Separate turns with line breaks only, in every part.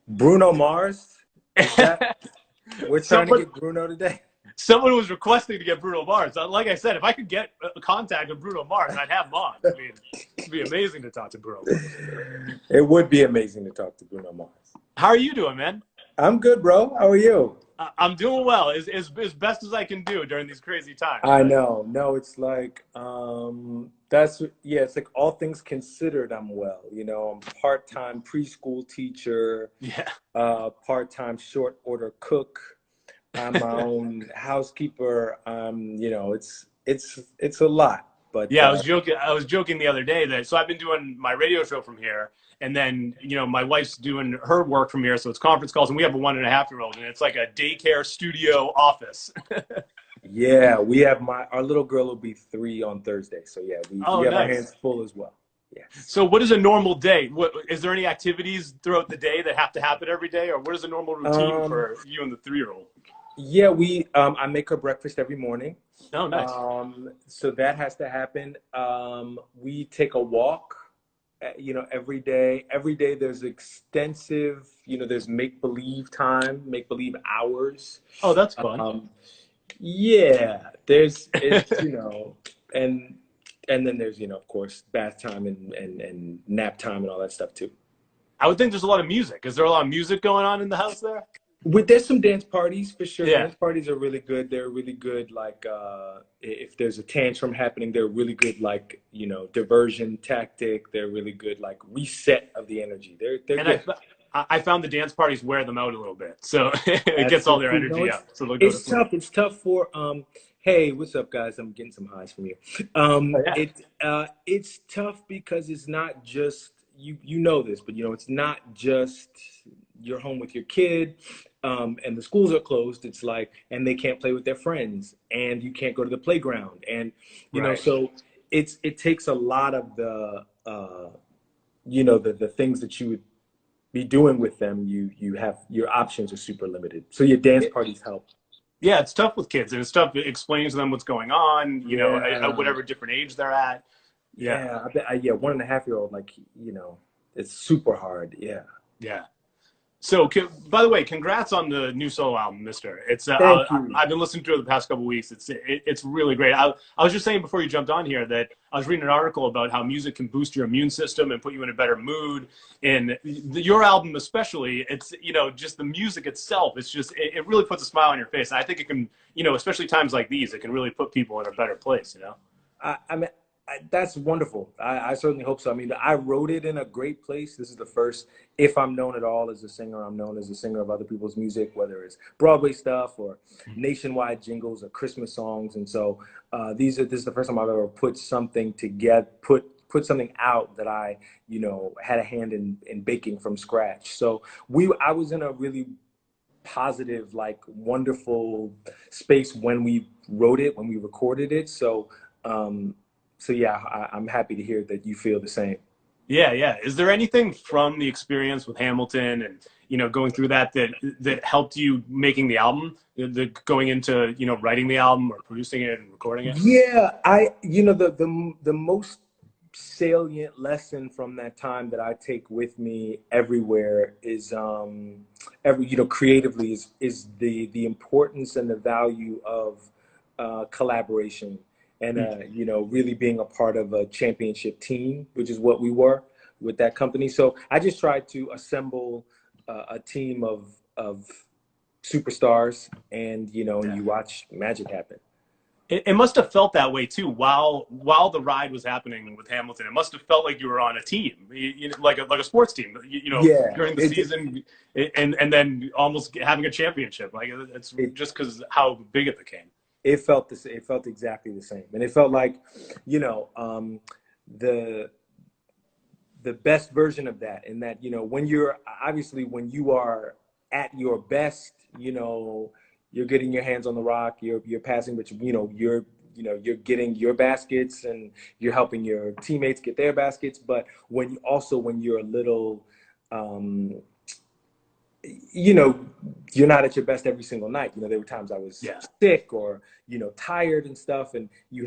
Bruno Mars? Is that we're trying to
Someone,
get Bruno today?
someone was requesting to get Bruno Mars. Like I said, if I could get a contact of Bruno Mars, I'd have him on. I mean, it'd be amazing to talk to Bruno Mars.
It would be amazing to talk to Bruno Mars.
How are you doing, man?
I'm good, bro. How are you?
I'm doing well, as best as I can do during these crazy times,
I
right?
know. No, it's like that's yeah, it's like all things considered, I'm well. I'm part-time preschool teacher,
Yeah.
part-time short order cook. I'm my own housekeeper. It's a lot, but
Yeah, I was joking. I was joking the other day that I've been doing my radio show from here, and then my wife's doing her work from here, so it's conference calls, and we have a 1.5-year-old, and it's like a daycare studio office.
yeah, we have our little girl will be 3 on Thursday, so yeah, we
Oh,
have our
nice.
hands full as well. Yes.
So, what is a normal day? What is there any activities throughout the day that have to happen every day, or what is a normal routine
Um,
for you and the 3-year-old?
yeah, we I make her breakfast every morning.
Oh, nice.
So that has to happen. We take a walk, every day. Every day there's extensive, there's make believe time, make believe hours.
Oh, that's fun.
Um, yeah, there's it's and and then there's of course bath time and nap time and all that stuff too.
I would think there's a lot of music. Is there a lot of music going on in the house there?
There's some dance parties for sure.
Yeah.
Dance parties are really good. They're really good. Like if there's a tantrum happening, they're really good. Like diversion tactic. They're really good. Like reset of the energy. They're
And
good.
I found the dance parties wear them out a little bit, so it gets all their
Absolutely. No,
energy
it's
up, so they'll go to
it's
sleep.
tough. It's tough for Hey, what's up, guys? I'm getting some highs from you.
Oh, yeah.
It's tough because it's not just you know this, but it's not just you're home with your kid, and the schools are closed. It's like, and they can't play with their friends, and you can't go to the playground, and
Right.
so it takes a lot of the things that you would be doing with them. You have your options are super limited. So your dance parties help.
Yeah, it's tough with kids, and it's tough explaining to them what's going on, at
Yeah.
whatever different age they're at. Yeah,
Yeah, I bet. Yeah, 1.5-year-old, like it's super hard. Yeah.
yeah. So, by the way, congrats on the new solo album, Mister.
Thank you.
I've been listening to it the past couple of weeks. It's really great. I was just saying before you jumped on here that I was reading an article about how music can boost your immune system and put you in a better mood. And your album, especially, it's just the music itself. It's just it really puts a smile on your face. And I think it can, especially times like these, it can really put people in a better place.
I mean, that's wonderful. I certainly hope so. I mean, I wrote it in a great place. This is the first, if I'm known at all as a singer, I'm known as a singer of other people's music, whether it's Broadway stuff or nationwide jingles or Christmas songs. And so this is the first time I've ever put something together, put something out that I, had a hand in baking from scratch. So I was in a really positive, like wonderful space when we wrote it, when we recorded it. So yeah, I'm happy to hear that you feel the same.
Yeah, yeah. Is there anything from the experience with Hamilton and going through that helped you making the album, going into writing the album or producing it and recording it?
Yeah, the most salient lesson from that time that I take with me everywhere is creatively is the importance and the value of collaboration and really being a part of a championship team, which is what we were with that company. So I just tried to assemble a team of superstars, and and
Yeah.
you watch magic happen.
It must have felt that way too while the ride was happening with Hamilton. It must have felt like you were on a team, like a sports team.
Yeah,
During the season, and then almost having a championship. Like it's
it
just because how big it became.
it felt it felt exactly the same, and it felt like the the best version of that. In that when you're obviously when you are at your best, you're getting your hands on the rock, you're passing, but you're getting your baskets and you're helping your teammates get their baskets. But when you're a little um, you know, you're not at your best every single night. There were times I was
Yeah.
sick or, tired and stuff. And you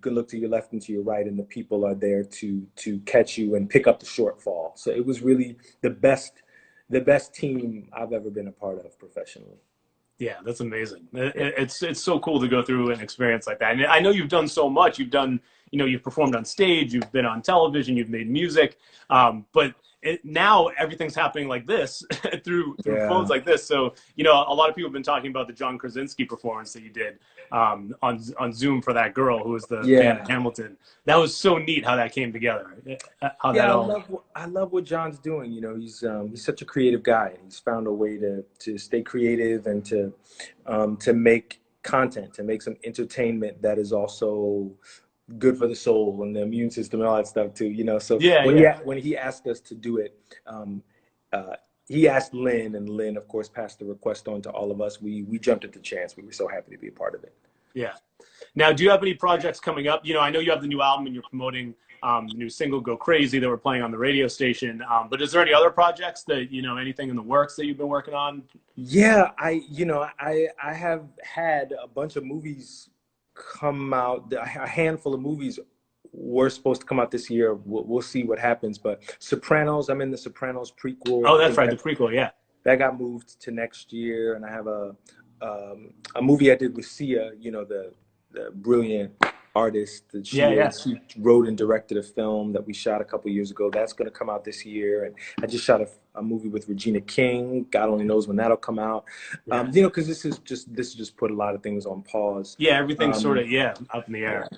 can look to your left and to your right, and the people are there to catch you and pick up the shortfall. So it was really the best. the best team I've ever been a part of professionally.
Yeah, that's amazing.
Yeah.
It's so cool to go through an experience like that. And I know you've done so much. You've done, you've performed on stage, you've been on television, you've made music, but now everything's happening like this through phones
Yeah.
like this. So a lot of people have been talking about the John Krasinski performance that you did on Zoom for that girl who was the fan of
Yeah.
Hamilton. That was so neat how that came together. How that
Yeah,
all.
I love what John's doing. He's such a creative guy, and he's found a way to stay creative and to make content, to make some entertainment that is also good for the soul and the immune system and all that stuff too. So
Yeah, yeah.
when he asked us to do it, he asked Lynn, and Lynn, of course, passed the request on to all of us. We jumped at the chance. We were so happy to be a part of it.
Yeah. Now, do you have any projects coming up? I know you have the new album and you're promoting the new single "Go Crazy" that we're playing on the radio station. But is there any other projects that anything in the works that you've been working on?
Yeah, I have had a bunch of movies come out. A handful of movies were supposed to come out this year. We'll see what happens. But Sopranos, I'm in the Sopranos prequel.
Oh, that's right, the prequel. Yeah,
that got moved to next year, and I have a movie I did with Sia. The brilliant artist that she is. She wrote and directed a film that we shot a couple years ago. That's going to come out this year. And I just shot a movie with Regina King. God only knows when that'll come out.
Yeah.
Because this is just put a lot of things on pause.
Yeah, everything's sort of up in the air.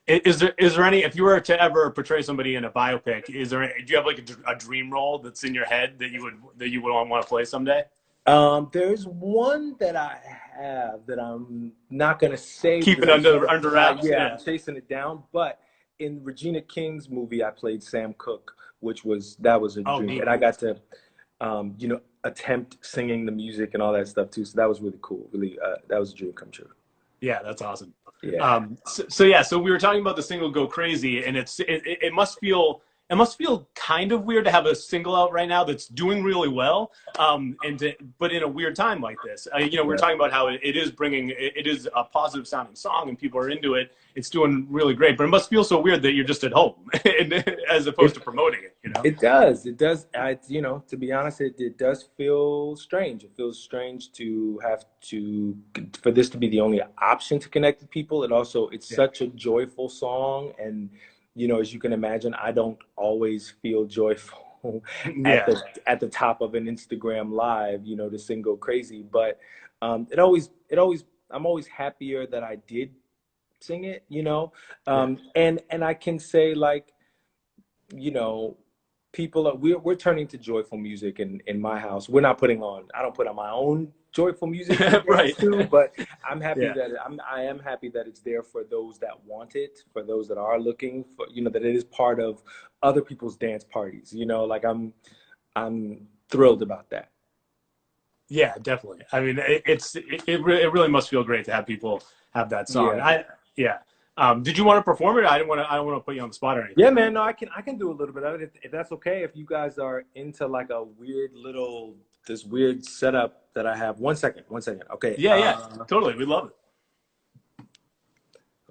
Is there any, if you were to ever portray somebody in a biopic, do you have like a dream role that's in your head that you would want to play someday?
There's one that I have that I'm not going to say.
Keep it under wraps.
Yeah, I'm chasing it down. But in Regina King's movie, I played Sam Cooke, that was a dream.
Neat.
And I got to, attempt singing the music and all that stuff too. So that was really cool. Really, that was a dream come true.
Yeah, that's awesome.
Yeah.
So we were talking about the single "Go Crazy," and it must feel kind of weird to have a single out right now that's doing really well, but in a weird time like this. We're talking about how it is a positive sounding song and people are into it. It's doing really great, but it must feel so weird that you're just at home as opposed to promoting it.
It does. To be honest, it does feel strange. It feels strange for this to be the only option to connect with people. It's such a joyful song, and as you can imagine, I don't always feel joyful at the top of an Instagram live, to sing "Go Crazy." But I'm always happier that I did sing it, and I can say, like, we're turning to joyful music in my house. I don't put on my own joyful music
right
too, but I'm happy I am happy that it's there for those that want it, for those that are looking for, that it is part of other people's dance parties. Like I'm thrilled about that.
Yeah, definitely. I mean, it really must feel great to have people have that song. Did you want to perform it? I don't want to put you on the spot or anything.
Yeah, man. No, I can do a little bit of it if that's okay. If you guys are into like this weird setup that I have. One second. Okay.
Yeah, totally. We love it.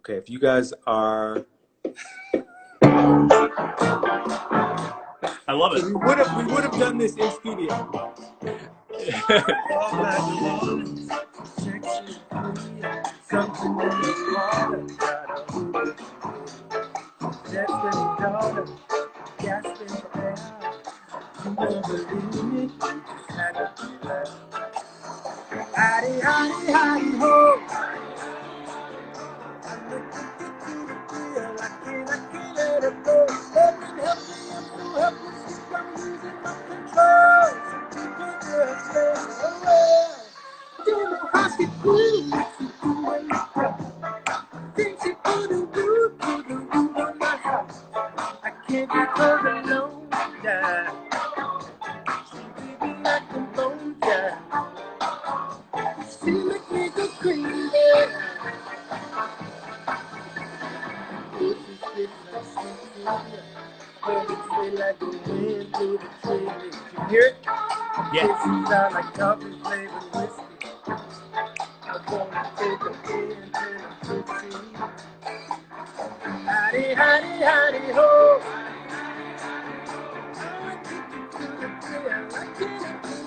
Okay, if you guys are.
I love it.
We would have done this in studio.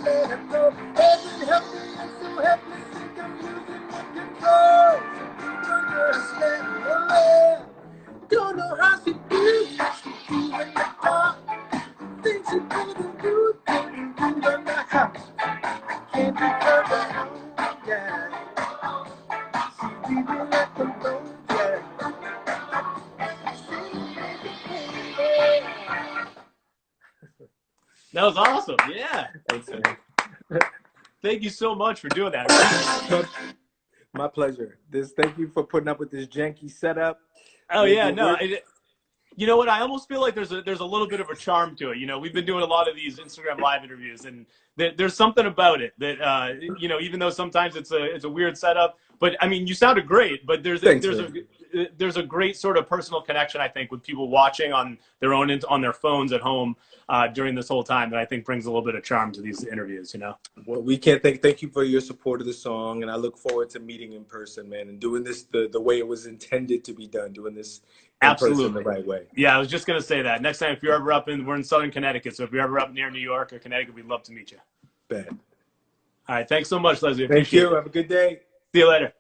let him know. Heaven help me, I'm so helpless, think I'm losing control. Some people just let me away. Don't know how she feels, she feels in the dark. Things she couldn't do in the house. Can't be turned around, yeah. She leave me like a bone, yeah.
That was awesome. Yeah.
Thanks, man.
Thank you so much for doing that.
My pleasure. Thank you for putting up with this janky setup.
Oh yeah, no. You know what? I almost feel like there's a little bit of a charm to it. You know, we've been doing a lot of these Instagram live interviews, and there's something about it that you know, even though sometimes it's a weird setup, but I mean, you sounded great. But there's a great sort of personal connection, I think, with people watching on their phones at home during this whole time that I think brings a little bit of charm to these interviews. You know.
Well, we can't thank you for your support of the song, and I look forward to meeting in person, man, and doing this the way it was intended to be done, doing this in person the right way.
Yeah, I was just going to say that. Next time, if you're ever we're in Southern Connecticut, so if you're ever up near New York or Connecticut, we'd love to meet you.
Bet.
All right. Thanks so much, Leslie.
Thank you. Have a good day.
See you later.